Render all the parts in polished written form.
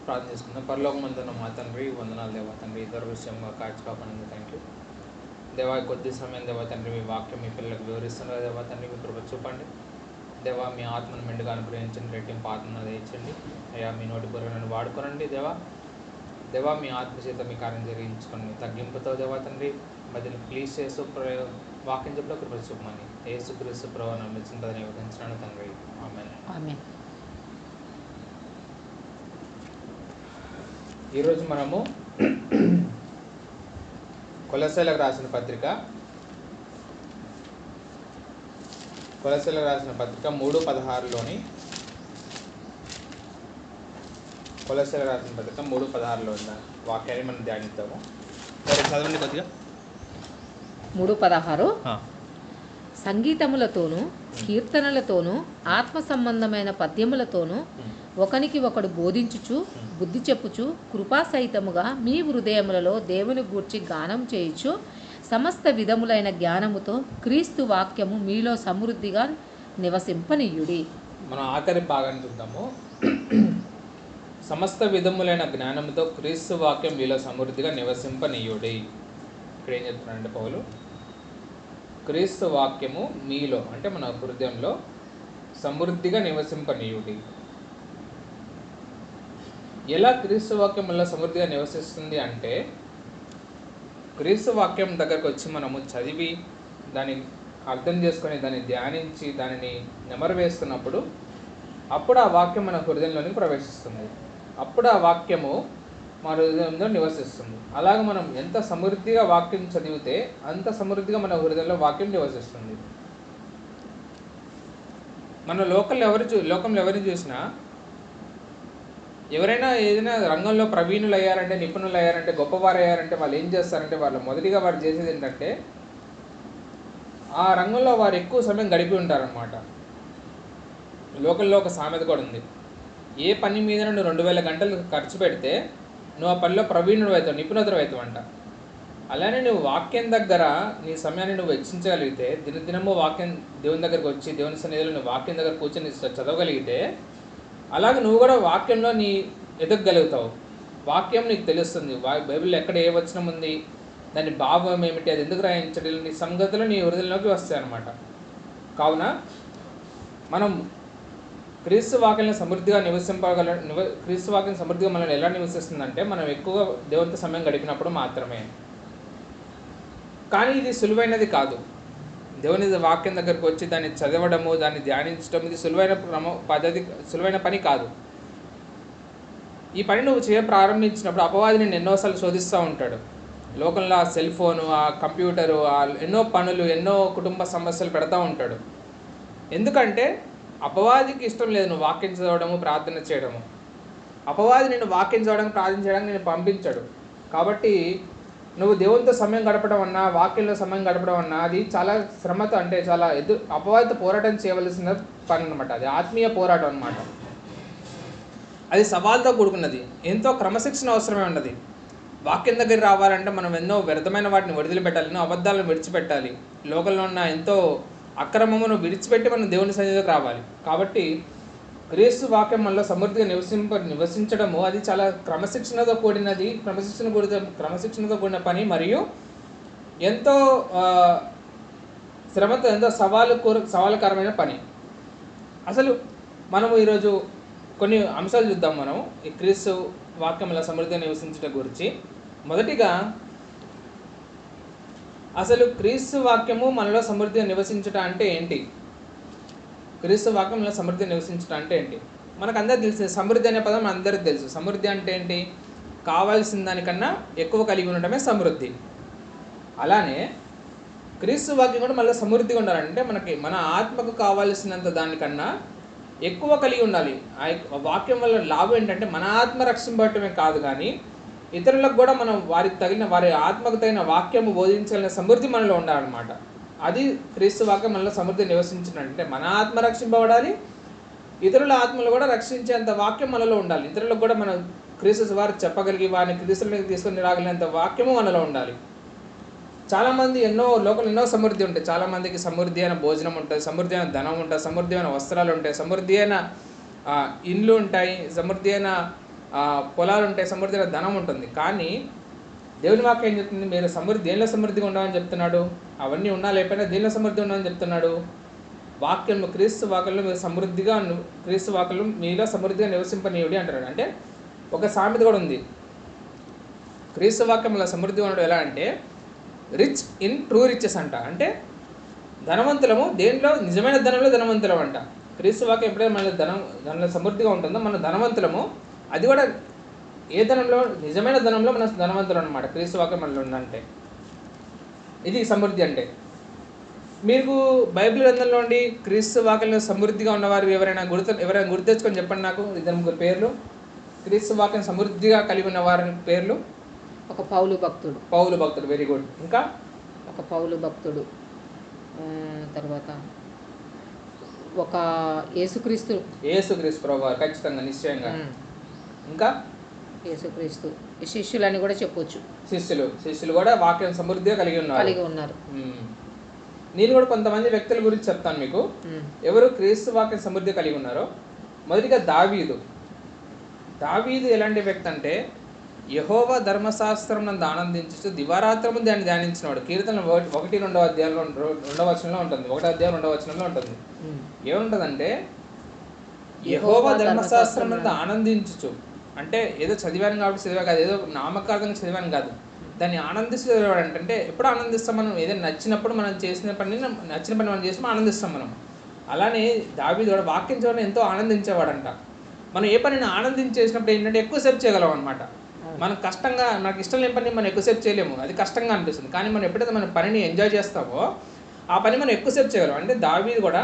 ప్రార్థన చేసుకుందాం. పరలోకమందున్న మా తండ్రి, వందనాలు దేవా తండ్రి, ఇతర విషయంగా కాచి కాపాడినందుకు థ్యాంక్ యూ దేవా. కొద్ది సమయం దేవా తండ్రి మీ వాక్యం మీ పిల్లలకు వివరిస్తున్నారు దేవా తండ్రి, మీ కృప చూపండి దేవా. మీ ఆత్మను మెండుగా అనుగ్రహించండి, రెట్టింపు ఆత్మను దయచండి అయ్యా. మీ నోటి బుర్ర నన్ను వాడుకోనండి దేవా. దేవా మీ ఆత్మచేత మీ కార్యం జరిగించుకోండి తగ్గింపుతో దేవా తండ్రి. మధ్యలో ప్లీజ్ చేస్తూ వాక్యం చెప్పలో కృప చూపమని యేసుక్రీస్తు ప్రభువు నమ్మించుంటుందని వివరించినాను తండ్రి, ఆమేన్. ఆమేన్. ఈరోజు మనము కొలస్సీలకు రాసిన పత్రిక 3:16లోని కొలస్సీలకు రాసిన పత్రిక 3:16లో ఉన్న వాక్యాన్ని మనం ధ్యానిద్దాము. సరే చదవండి కొద్దిగా. 3:16 సంగీతములతోనూ కీర్తనలతోనూ ఆత్మ సంబంధమైన పద్యములతోనూ ఒకనికి ఒకడు బోధించుచు బుద్ధి చెప్పుచు కృపాసహితముగా మీ హృదయములలో దేవుని గూర్చి గానం చేయుచు సమస్త విధములైన జ్ఞానముతో క్రీస్తు వాక్యము మీలో సమృద్ధిగా నివసింపనీయుడి. మనం ఆఖరి భాగాన్ని చూద్దాము. సమస్త విధములైన జ్ఞానముతో క్రీస్తు వాక్యం మీలో సమృద్ధిగా నివసింపనీయుడి. ఇక్కడ ఏం చెప్తున్నాడంటే పౌలు, క్రీస్తు వాక్యము మీలో అంటే మన హృదయంలో సమృద్ధిగా నివసింపనీయుడి. ఎలా క్రీస్తు వాక్యం వల్ల సమృద్ధిగా నివసిస్తుంది అంటే, క్రీస్తు వాక్యం దగ్గరకు వచ్చి మనము చదివి దాన్ని అర్థం చేసుకొని దాన్ని ధ్యానించి దానిని నెమరు వేస్తున్నప్పుడు అప్పుడు ఆ వాక్యం మన హృదయంలోనికి ప్రవేశిస్తుంది. అప్పుడు ఆ వాక్యము మన హృదయంలో నివసిస్తుంది. అలాగే మనం ఎంత సమృద్ధిగా వాక్యం చదివితే అంత సమృద్ధిగా మన హృదయంలో వాక్యం నివసిస్తుంది. మన లోకంలో ఎవరిని చూసినా ఎవరైనా ఏదైనా రంగంలో ప్రవీణులు అయ్యారంటే, నిపుణులు అయ్యారంటే, గొప్పవారు అయ్యారంటే వాళ్ళు ఏం చేస్తారంటే మొదటిగా వారు చేసేది ఏంటంటే ఆ రంగంలో వారు ఎక్కువ సమయం గడిపి ఉంటారనమాట. లోకల్లో ఒక సామెత కూడా ఉంది, ఏ పని మీద నువ్వు 2000 గంటలు ఖర్చు పెడితే నువ్వు ఆ పనిలో ప్రవీణుడు అవుతావు, నిపుణుడు అవుతావు అంట. అలానే నువ్వు వాక్యం దగ్గర నీ సమయాన్ని నువ్వు వెచ్చించగలిగితే, దినదినము వాక్యం దేవుని దగ్గరకు వచ్చి దేవుని సన్నిధిలో నువ్వు వాక్యం దగ్గర కూర్చొని చదవగలిగితే అలాగే నువ్వు కూడా వాక్యంలో నీ ఎదగగలుగుతావు. వాక్యం నీకు తెలుస్తుంది, బైబిల్లో ఎక్కడ ఏ వచనం ఉంది, దాని భావం ఏమిటి, అది ఎందుకు రాయించడం, నీ సంగతులు నీ హృదయంలోకి వస్తాయి అన్నమాట. కావున మనం క్రీస్తు వాక్యాన్ని సమృద్ధిగా క్రీస్తు వాక్యం సమృద్ధిగా మనల్ని ఎలా నివసిస్తుందంటే మనం ఎక్కువగా దేవునితో సమయం గడిపినప్పుడు మాత్రమే. కానీ ఇది సులువైనది కాదు. దేవుని వాక్యం దగ్గరకు వచ్చి దాన్ని చదవడము, దాన్ని ధ్యానించడం ఇది సులువైన పని కాదు. ఈ పని నువ్వు ప్రారంభించినప్పుడు అపవాది నేను ఎన్నోసార్లు శోధిస్తూ ఉంటాడు. లోకంలో ఆ సెల్ ఫోను, ఆ కంప్యూటరు, ఎన్నో పనులు, ఎన్నో కుటుంబ సమస్యలు పెడతా ఉంటాడు. ఎందుకంటే అపవాదికి ఇష్టం లేదు నువ్వు వాక్యం చదవడము, ప్రార్థన చేయడము. అపవాది నేను వాక్యం చదవడానికి, ప్రార్థన చేయడానికి నేను పంపించాడు. కాబట్టి నువ్వు దేవునితో సమయం గడపడం అన్నా, వాక్యంలో సమయం గడపడం అన్నా అది చాలా శ్రమతో, అంటే చాలా అపవాదితో పోరాటం చేయవలసిన పని అనమాట. అది ఆత్మీయ పోరాటం అనమాట. అది సవాల్తో కూడుకున్నది, ఎంతో క్రమశిక్షణ అవసరమే ఉన్నది. వాక్యం దగ్గర రావాలంటే మనం ఎన్నో వ్యర్థమైన వాటిని వదిలిపెట్టాలి, ఎన్నో అబద్ధాలను విడిచిపెట్టాలి, లోకంలో ఉన్న ఎంతో అక్రమమును విడిచిపెట్టి మనం దేవుని సన్నిధిలోకి రావాలి. కాబట్టి క్రీస్తు వాక్యం మనలో సమృద్ధిగా నివసించడము అది చాలా క్రమశిక్షణతో కూడినది, క్రమశిక్షణతో కూడిన పని, మరియు ఎంతో శ్రమతో, ఎంతో సవాలుకరమైన పని. అసలు మనము ఈరోజు కొన్ని అంశాలు చూద్దాం. మనం ఈ క్రీస్తు వాక్యంలో సమృద్ధిగా నివసించడం గురించి. మొదటిగా అసలు క్రీస్తు వాక్యము మనలో సమృద్ధిగా నివసించడం అంటే ఏంటి? క్రీస్తు వాక్యంలో సమృద్ధి నివసించడం అంటే ఏంటి? మనకు అందరికీ తెలిసింది, సమృద్ధి అనే పదం అందరికీ తెలుసు. సమృద్ధి అంటే ఏంటి? కావాల్సిన దానికన్నా ఎక్కువ కలిగి ఉండటమే సమృద్ధి. అలానే క్రీస్తు వాక్యం కూడా మళ్ళీ సమృద్ధిగా ఉండాలంటే మన ఆత్మకు కావాల్సినంత దానికన్నా ఎక్కువ కలిగి ఉండాలి. ఆ వాక్యం వల్ల లాభం ఏంటంటే మన ఆత్మ రక్షింపడటమే కాదు, కానీ ఇతరులకు కూడా మనం వారి ఆత్మకు తగిన వాక్యము బోధించగలిగిన సమృద్ధి మనలో ఉండాలన్నమాట. అది క్రీస్తు వాక్యం మనలో సమృద్ధి నివసించినట్టే మన ఆత్మ రక్షింపబడాలి, ఇతరుల ఆత్మలు కూడా రక్షించేంత వాక్యం మనలో ఉండాలి. ఇతరులకు కూడా మనం క్రీస్తు వారు చెప్పగలిగి వారిని క్రీస్తులోకి తీసుకొని రాగలిగినంత వాక్యము మనలో ఉండాలి. చాలామంది లోకంలో ఎన్నో సమృద్ధి ఉంటాయి. చాలామందికి సమృద్ధి అయిన భోజనం ఉంటుంది, సమృద్ధి అయిన ధనం ఉంటుంది, సమృద్ధి అయిన వస్త్రాలు ఉంటాయి, సమృద్ధి అయిన ఇండ్లు ఉంటాయి, సమృద్ధి అయిన పొలాలు ఉంటాయి, సమృద్ధిగా ధనం ఉంటుంది. కానీ దేవుని వాక్యం ఏం చెప్తుంది? మీరు దేనిలో సమృద్ధిగా ఉండమని చెప్తున్నాడు? అవన్నీ ఉన్నా లేకపోయినా దేనిలో సమృద్ధి ఉండమని చెప్తున్నాడు? వాక్యంలో, క్రీస్తు వాక్యంలో మీరు సమృద్ధిగా, క్రీస్తు వాక్యంలో మీలో సమృద్ధిగా నివసింపనీయుడి అంటాడు. అంటే ఒక సామెత కూడా ఉంది, క్రీస్తు వాక్యంలో సమృద్ధిగా ఉండడం ఎలా అంటే రిచ్ ఇన్ ట్రూ రిచెస్ అంట. అంటే ధనవంతులము దేనిలో, నిజమైన ధనంలో ధనవంతులం అంట. క్రీస్తు వాక్యం ఎప్పుడైతే మన దానిలో సమృద్ధిగా ఉంటుందో మన ధనవంతులము. అది కూడా ఏ ధనంలో? నిజమైన ధనంలో మన ధనవంతులు అనమాట. క్రీస్తు వాక్యం మనలో ఉందంటే ఇది సమృద్ధి. అంటే మీకు బైబిల్ గ్రంథంలో ఉండి క్రీస్తు వాక్యంలో సమృద్ధిగా ఉన్నవారు ఎవరైనా గుర్తెచ్చుకొని చెప్పండి నాకు 2-3 పేర్లు. క్రీస్తు వాక్యం సమృద్ధిగా కలిగి ఉన్న వారి పేర్లు. ఒక పౌలు భక్తుడు, వెరీ గుడ్. ఇంకా ఒక పౌలు భక్తుడు, తర్వాత ఒక యేసుక్రీస్తు ప్రభువారు, ఖచ్చితంగా, నిశ్చయంగా. ఇంకా యేసుక్రీస్తు శిష్యులని కూడా చెప్పొచ్చు. శిష్యులు కూడా వాక్యం సమృద్ధిగా కలిగి ఉన్నారు. నేను కూడా కొంతమంది వ్యక్తుల గురించి చెప్తాను మీకు, ఎవరు క్రీస్తు వాక్యం సమృద్ధి కలిగి ఉన్నారో. మొదటిగా దావీదు ఎలాంటి వ్యక్తి అంటే యెహోవా ధర్మశాస్త్రం నందు ఆనందించుతూ దివారాత్రము దాన్ని ధ్యానించినవాడు. కీర్తన 1-2 అధ్యాయంలో 2వ వచనంలో ఉంటుంది, 1వ అధ్యాయం 2వ వచనంలో ఉంటుంది. ఏముంటుందంటే యెహోవా ధర్మశాస్త్రం నందు ఆనందించుచు, అంటే ఏదో చదివాను కాబట్టి చదివా కాదు, ఏదో నామకార్థంగా చదివాను కాదు, దాన్ని ఆనందిస్తూ చదివాడు. అంటే ఎప్పుడు ఆనందిస్తాం మనం? ఏదైనా నచ్చినప్పుడు మనం చేసిన నచ్చిన పని మనం చేసి ఆనందిస్తాం మనం. అలానే దావీదు కూడా వాక్యం చదవడం ఎంతో ఆనందించేవాడంట. మనం ఏ పనిని ఆనందించేసినప్పుడు ఏంటంటే ఎక్కువసేపు చేయగలం అనమాట. మనకు కష్టంగా, మనకు ఇష్టం లేని పని మనం ఎక్కువసేపు చేయలేము, అది కష్టంగా అనిపిస్తుంది. కానీ మనం ఎప్పుడైతే మన పనిని ఎంజాయ్ చేస్తామో ఆ పని మనం ఎక్కువసేపు చేయగలం. అంటే దావీదు కూడా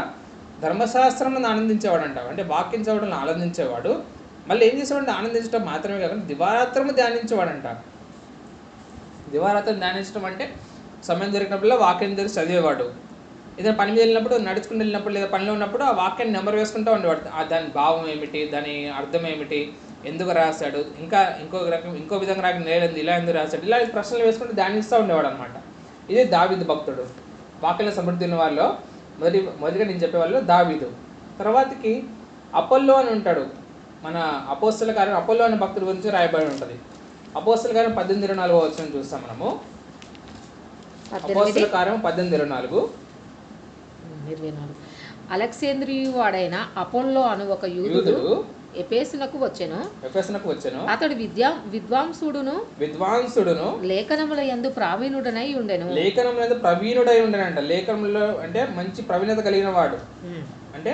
ధర్మశాస్త్రం ఆనందించేవాడంట. అంటే వాక్యం చదవడం ఆనందించేవాడు. మళ్ళీ ఏం చేసేవాడు? ఆనందించడం మాత్రమే కాకుండా దివారాత్రము ధ్యానించేవాడంట. దివారాత్రం ధ్యానించడం అంటే సమయం దొరికినప్పుడు వాక్యం తెలిసి చదివేవాడు. ఏదైనా పని మీద వెళ్ళినప్పుడు, నడుచుకుని వెళ్ళినప్పుడు, లేదా పనిలో ఉన్నప్పుడు ఆ వాక్యాన్ని నెంబర్ వేసుకుంటూ ఉండేవాడు. దాని భావం ఏమిటి, దాని అర్థం ఏమిటి, ఎందుకు రాశాడు, ఇంకా ఇంకో విధంగా రాక నేలంది, ఇలా ఎందుకు రాశాడు, ఇలా ప్రశ్నలు వేసుకుంటూ ధ్యానిస్తూ ఉండేవాడు అనమాట. ఇది దావీదు భక్తుడు. వాక్యంలో సమృద్ధి ఉన్న వాళ్ళు మొదటిగా నేను చెప్పేవాళ్ళు దావీదు. తర్వాతకి అపోల్లో అని ఉంటాడు. మన అపోస్తల కార్యం అపోల్లో అనే భక్తుడి గురించి రాయబడి ఉంటుంది. అపోస్తల కార్యం 18-24 వచనం చూస్తాం మనము. అపోస్తల కార్యం 18-24. అలెగ్జాంద్రియు వాడైన అపోల్లో అను ఒక యూదుడు ఎఫెసునకు వచ్చెను. అతడు విద్వాంసుడును లేఖనముల యందు ప్రవీణుడై ఉండెను. అంట. లేఖనంలో అంటే మంచి ప్రవీణత కలిగిన వాడు. అంటే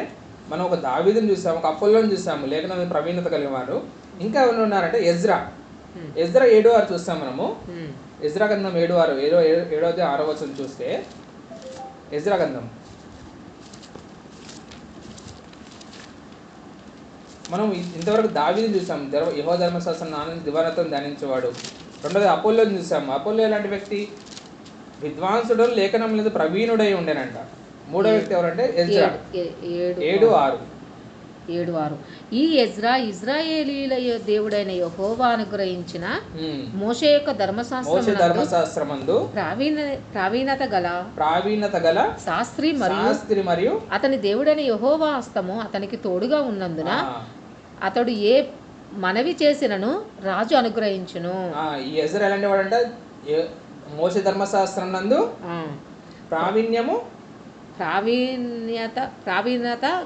మనం ఒక దావీదుని చూసాము, ఒక అపోల్లోని చూసాము, లేఖనం ప్రవీణత కలిగిన వాడు. ఇంకా ఎవరు ఉన్నారంటే ఎజ్రా 7:6 చూస్తాం మనము. ఎజ్రా గ్రంథం 7:6 వచనం చూస్తే, ఎజ్రా గ్రంథం మనం ఇంతవరకు దావీదుని చూసాం, యెహోవా ధర్మశాస్త్రం ఆనంద దివారాత్రం ధ్యానించేవాడు. రెండోది అపోల్లోని చూసాము. అపోల్లో ఎలాంటి వ్యక్తి? విద్వాంసుడు, లేఖనం లేదు ప్రవీణుడై ఉండేనంట. మూడో వ్యక్తి ఎవరంటే ఎజ్రా. 7:6. ఈ ఎజ్రా ఇజ్రాయేలీల దేవుడైన యెహోవా అనుగ్రహించిన మోషే యొక్క ధర్మశాస్త్రమందు ప్రావీణత గల శాస్త్రి మరియు అతని దేవుడైన యెహోవా హస్తము అతనికి తోడుగా ఉన్నందున అతడు ఏ మనవి చేసినను రాజు అనుగ్రహించును. ఈ ఎజ్రా ఎలాంటి వాడంటే మోషే ధర్మశాస్త్రం నందు ప్రావీణ్యత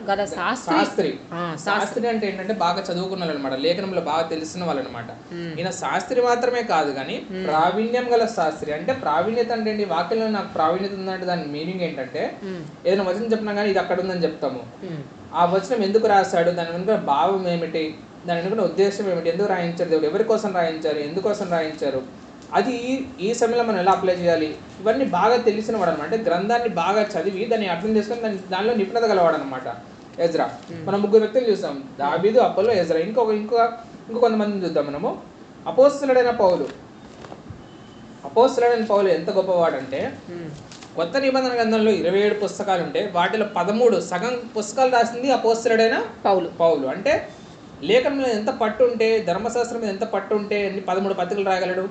గల శాస్త్రి అంటే ఏంటంటే బాగా చదువుకున్న వాళ్ళు అనమాట, లేఖనంలో బాగా తెలిసిన వాళ్ళు అనమాట. ఈయన శాస్త్రి మాత్రమే కాదు కానీ ప్రావీణ్యం గల శాస్త్రి. అంటే ప్రావీణ్యత అంటే ఏంటి? వాక్యంలో నాకు ప్రావీణ్యత ఉందంటే దాని మీనింగ్ ఏంటంటే ఏదైనా వచనం చెప్పినా కానీ ఇది అక్కడ ఉందని చెప్తాము. ఆ వచనం ఎందుకు రాశాడు, దాని వెనుక భావం ఏమిటి, దాని వెనుక ఉద్దేశం ఏమిటి, ఎందుకు రాయించారు, దేవుడు ఎవరి కోసం రాయించారు, ఎందుకోసం రాయించారు, అది ఈ సమయంలో మనం ఎలా అప్లై చేయాలి, ఇవన్నీ బాగా తెలిసిన వాడు అనమాట. గ్రంథాన్ని బాగా చదివి దాన్ని అర్థం చేసుకొని దానిలో నిపుణత గలవాడు అనమాట ఎజ్రా. మనం 3 వ్యక్తులు చూసాం, దావీదు, అపోల్లో, ఎజ్రా. ఇంకో కొంతమందిని చూద్దాం మనము. అపోస్తలుడైన పౌలు ఎంత గొప్పవాడంటే కొత్త నిబంధన గ్రంథంలో 27 పుస్తకాలు ఉంటే వాటిలో 13 సగం పుస్తకాలు రాసింది అపోస్తలుడైన పౌలు. అంటే లేఖనం మీద ఎంత పట్టు ఉంటే, ధర్మశాస్త్రం మీద ఎంత పట్టు ఉంటే 13 పత్రికలు రాయగలడు.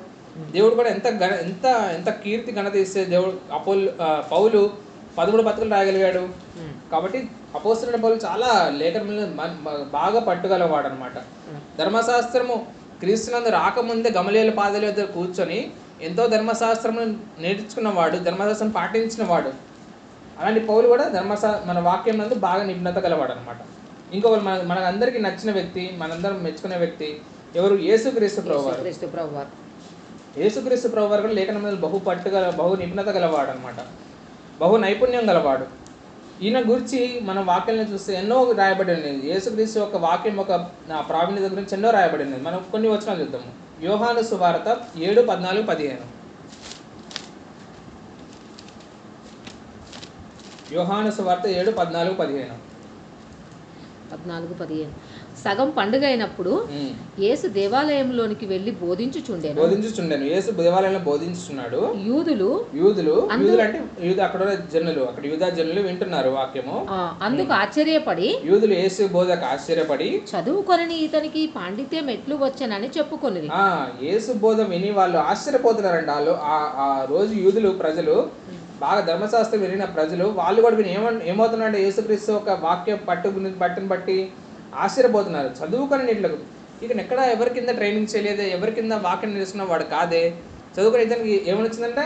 దేవుడు కూడా ఎంత కీర్తి ఘనత ఇస్తే పౌలు 13 పత్రికలు రాయగలిగాడు. కాబట్టి అపోస్తలుడైన పౌలు చాలా లేఖనములను బాగా పట్టుగలవాడు అనమాట. ధర్మశాస్త్రము క్రీస్తునందు రాకముందే గమలీయేలు పాదాల దగ్గర కూర్చొని ఎంతో ధర్మశాస్త్రమును నేర్చుకున్నవాడు, ధర్మశాస్త్రం పాటించిన వాడు. అలాంటి పౌలు కూడా మన వాక్యం నందు బాగా నిపుణత గలవాడు అనమాట. ఇంకొకరు మనకు అందరికీ నచ్చిన వ్యక్తి, మనందరం మెచ్చుకునే వ్యక్తి ఎవరు? యేసుక్రీస్తు ప్రభువారు. యేసుక్రీస్తు ప్రభువారు కూడా లేఖనం మీద బహు నిపుణత గలవాడు అనమాట, బహు నైపుణ్యం గలవాడు. ఈయన గురించి మనం వాక్యాలను చూస్తే ఎన్నో రాయబడి ఉన్నది. యేసుక్రీస్తు యొక్క వాక్యం ఒక ప్రావీణ్యత గురించి ఎన్నో రాయబడి ఉన్నది. మనం కొన్ని వచనాలు చూద్దాము. యోహాను సువార్త 7:14-15. యోహాను సువార్త 7:14-15. సగం పండుగ అయినప్పుడు యేసు దేవాలయంలోనికి వెళ్ళి బోధించుచుండెను. యేసు దేవాలయంలో బోధించుచున్నాడు. యూదులు అంటే అక్కడ జనులు, అక్కడ యూదా జనులు వింటున్నారు వాక్యము. అందుకు ఆశ్చర్యపడి యూదులు యేసు బోధకు ఆశ్చర్యపడి చదువుకొని ఇతనికి పాండిత్యం ఎట్లు వచ్చనని చెప్పుకొనిరి. యేసు బోధ విని వాళ్ళు ఆశ్చర్యపోతున్నారంట. వాళ్ళు ఆ రోజు యూదులు ప్రజలు బాగా ధర్మశాస్త్రం వినిన ప్రజలు వాళ్ళు కూడా విని ఏమవుతున్నారంటే యేసుక్రీస్తు ఒక వాక్య పట్టుని బట్టి ఆశ్చర్యపోతున్నారు. చదువుకొని ఇట్లకు ఇక ఎక్కడ ఎవరి కింద ట్రైనింగ్ చేయలేదే, ఎవరి కింద వాక్యం నేర్చుకున్న వాడు కాదే. చదువుకొని ఇతనికి ఏమొచ్చిందంటే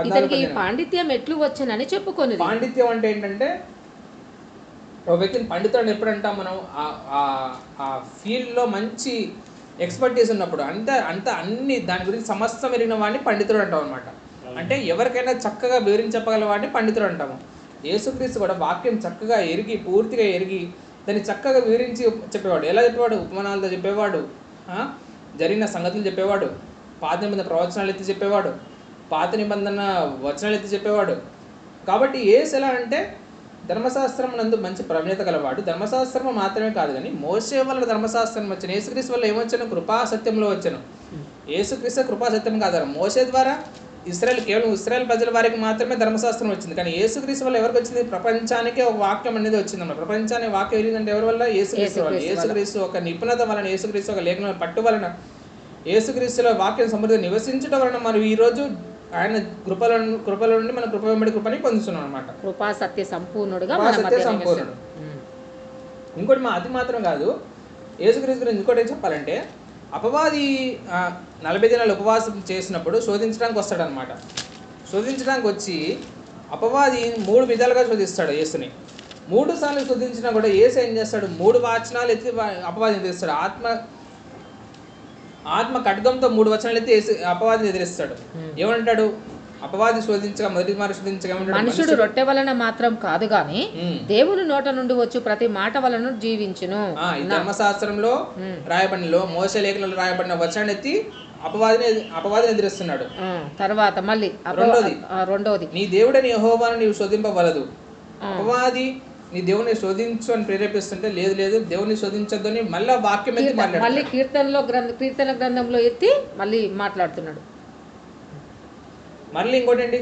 ఇతనికి పాండిత్యం ఎట్లు వచ్చనని చెప్పుకొని. పాండిత్యం అంటే ఏంటంటే ఒక వ్యక్తిని పండితుడు ఎప్పుడంటాం మనం ఆ ఫీల్డ్లో మంచి ఎక్స్పర్టీస్ ఉన్నప్పుడు, అంత అన్ని దాని గురించి సమస్తం ఎరిగిన వాడిని పండితుడు అంటాం అనమాట. అంటే ఎవరికైనా చక్కగా వివరించి చెప్పగల వాడిని పండితుడు అంటాము. యేసుక్రీస్తు కూడా వాక్యం చక్కగా పూర్తిగా ఎరిగి దాన్ని చక్కగా వివరించి చెప్పేవాడు. ఎలా చెప్పేవాడు? ఉపమానాలతో చెప్పేవాడు, జరిగిన సంగతులు చెప్పేవాడు, పాత నిబంధన ప్రవచనాలు ఎత్తి చెప్పేవాడు, పాత నిబంధన వచనాలు ఎత్తి చెప్పేవాడు. కాబట్టి యేసు ఎలా అంటే ధర్మశాస్త్రం నందు మంచి ప్రవీణత గలవాడు. ధర్మశాస్త్రం మాత్రమే కాదు కానీ మోషే వల్ల ధర్మశాస్త్రం వచ్చాను, యేసుక్రీస్తు వల్ల ఏమొచ్చాను? కృపాసత్యంలో వచ్చాను. యేసుక్రీస్తు కృపాసత్యం కాదు, మోషే ద్వారా కేవలం ఇశ్రాయేల్ ప్రజల వారికి మాత్రమే ధర్మశాస్త్రం వచ్చింది. కానీ యేసుక్రీస్తు వల్ల ఎవరికి వచ్చింది? ప్రపంచానికే ఒక వాక్యం అనేది వచ్చిందన్నమాట. ప్రపంచానికి వాక్యం వెళ్ళిందంటే ఎవరి వల్ల? యేసుక్రీస్తు వల్ల. యేసుక్రీస్తు ఒక నిపుణత వలన, యేసుక్రీస్తు ఒక లేఖన పట్టు వలన, యేసుక్రీస్తులో వాక్యం సమృద్ధిగా నివసించడం వలన మనం ఈరోజు ఆయన కృపల నుండి మన కృప వెంబడి కృపని పొందుతున్నాం అనమాట. కృపా సత్య సంపూర్ణుడుగా. ఇంకోటి అది మాత్రం కాదు, యేసుక్రీస్తు గురించి ఇంకోటి ఏం చెప్పాలంటే అపవాది 40 దినాలు ఉపవాసం చేసినప్పుడు శోధించడానికి వస్తాడనమాట. శోధించడానికి వచ్చి అపవాది 3 విధాలుగా శోధిస్తాడు యేసుని. 3 సార్లు శోధించినా కూడా యేసు ఏం చేస్తాడు? 3 వచనాలు ఎత్తి అపవాదిని ఎదిరిస్తాడు. ఆత్మ ఖడ్గంతో 3 వచనాలు ఎత్తి అపవాదిని ఎదిరిస్తాడు. ఏమంటాడు? అపవాది శోధించగా మొదటి మారు శోధించగా మనుషుడు రొట్టె వలన మాత్రం కాదు గాని దేవుని నోట నుండి వచ్చు ప్రతి మాట వలన జీవించును. ఈ ధర్మశాస్త్రంలో రాయబడినలో మోషే లేఖనంలో రాయబడిన వచనాన్ని ఎత్తి అపవాదిని ఎదిరిస్తున్నాడు. తర్వాత మళ్ళీ రెండోది నీ దేవుడని యెహోవాను నీవు శోధింపవలదు. అపవాది నీ దేవుని శోధించు అని ప్రేరేపిస్తుంటే లేదు దేవుని శోధించద్దు అని మళ్ళీ వాక్యం ఎత్తి మాట్లాడు. మళ్ళీ కీర్తన గ్రంథంలో ఎత్తి మళ్ళీ మాట్లాడుతున్నాడు. మళ్ళీ ఇంకోటి ఏంటి?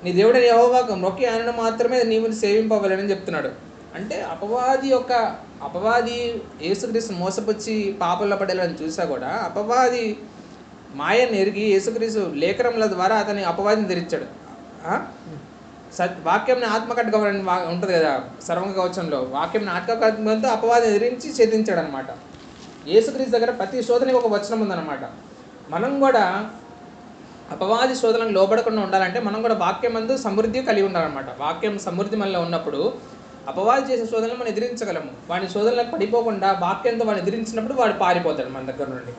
నీ దేవుడని యెహోవాకు మొక్కి ఆయనను మాత్రమే నీవు సేవింపవలెనని చెప్తున్నాడు. అంటే అపవాది యేసుక్రీస్తు మోసపుచ్చి పాపంలో పడేలని చూసా కూడా అపవాది మాయను ఎరిగి యేసుక్రీస్తు లేఖనముల ద్వారా అతని అపవాదిని తెరిచాడు. వాక్యంని ఆత్మకట్గం ఉంటుంది కదా సర్వంగ కవచంలో, వాక్యంని ఆత్మకట్గంతో అపవాదిని ఎదిరించి ఛేదించాడు అనమాట. యేసుక్రీస్తు దగ్గర ప్రతి శోధనకి ఒక వచనం ఉందన్నమాట. మనం కూడా అపవాది శోధనకు లోబడకుండా ఉండాలంటే మనం కూడా వాక్యం మందు సమృద్ధి కలిగి ఉండాలన్నమాట. వాక్యం సమృద్ధి మనలో ఉన్నప్పుడు అపవాది చేసే శోధనలు మనం ఎదిరించగలము. వాడి శోధనలకు పడిపోకుండా వాక్యంతో వాడిని ఎదిరించినప్పుడు వాడు పారిపోతాడు మన దగ్గర నుండి.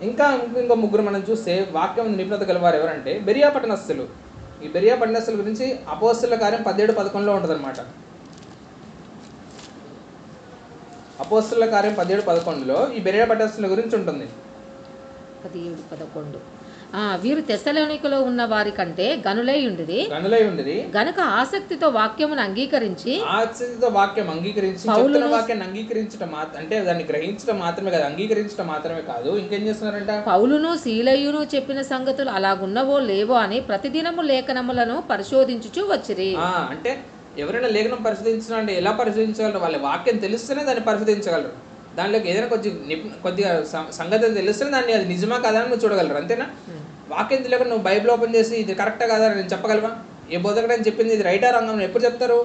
ఇంకో ముగ్గురు మనం చూస్తే వాక్యం నిపుణత గలవారు ఎవరంటే బెరియా పట్టణస్థులు. ఈ బెరియా పట్టణస్థుల గురించి అపోస్తలుల కార్యం 17:11 ఉంటుంది అనమాట. అపోస్తలుల కార్యం 17:11 ఈ బెరియా పట్టణస్థుల గురించి ఉంటుంది. 17:11 వీరు తెస్సలోనికలో ఉన్న వారి కంటే గనులై ఉండిరి గనుక ఆసక్తితో వాక్యమును అంగీకరించి వాక్యాన్ని అంగీకరించడం అంటే దాన్ని గ్రహించడం మాత్రమే కాదు, అంగీకరించడం మాత్రమే కాదు, ఇంకేం చేస్తున్నారంట? పౌలును సీలయును చెప్పిన సంగతులు అలాగున్నవో లేవో అని ప్రతిదినము లేఖనములను పరిశోధించుచూ వచ్చిరి. అంటే ఎవరైనా లేఖనం పరిశోధించడం అంటే ఎలా పరిశోధించగలరు? వాళ్ళ వాక్యం తెలిస్తేనే దాన్ని పరిశోధించగలరు. దానిలోకి ఏదైనా కొద్దిగా సంగతి తెలిస్తేనే దాన్ని అది నిజమా కాదా అని నువ్వు చూడగలరు, అంతేనా? వాక్యం తెలియకుండా నువ్వు బైబిల్ ఓపెన్ చేసి ఇది కరెక్టా కాదా నేను చెప్పగలవా? ఏ బోధకుడని చెప్పింది ఇది రైటా రాంగా ఎప్పుడు చెప్తారు?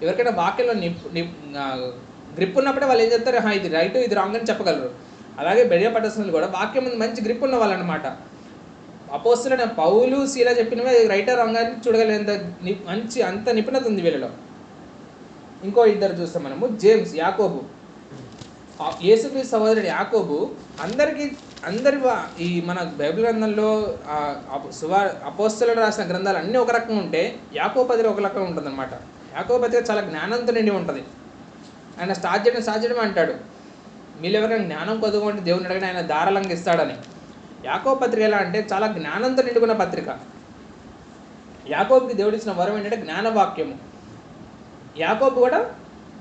ఎవరికైనా వాక్యంలో గ్రిప్ ఉన్నప్పుడే వాళ్ళు ఏం చెప్తారు, ఇది రైట్ ఇది రాంగ్ అని చెప్పగలరు. అలాగే బెరియా పట్టణస్థులు కూడా వాక్యం మీద మంచి గ్రిప్ ఉన్న వాళ్ళు అనమాట. అపోస్తలుడైన పౌలు శీల చెప్పినవే రైటర్ రాంగ్ అని చూడగలిగేంత మంచి అంత నిపుణత ఉంది వీళ్ళలో. ఇంకో ఇద్దరు చూస్తాం మనము, జేమ్స్, యాకోబు. యేసుక్రీస్తు సహోదరుడు యాకోబు అందరి ఈ మన బైబిల్ గ్రంథంలో అపోస్తలుడు రాసిన గ్రంథాలు అన్నీ ఒక రకంగా ఉంటే యాకోబు పత్రిక ఒక రకంగా ఉంటుంది అనమాట. యాకోబు పత్రిక చాలా జ్ఞానంతో నిండి ఉంటుంది. ఆయన స్టార్ట్ చేయడం అంటాడు, మీరు ఎవరైనా జ్ఞానం కొద్దుకుంటే దేవుని అడిగిన ఆయన ధారాళంగా ఇస్తాడని. యాకోబు పత్రిక ఎలా అంటే చాలా జ్ఞానంతో నిండుకున్న పత్రిక. యాకోబుకి దేవుడు ఇచ్చిన వరం ఏంటంటే జ్ఞానవాక్యము. యాకోబు కూడా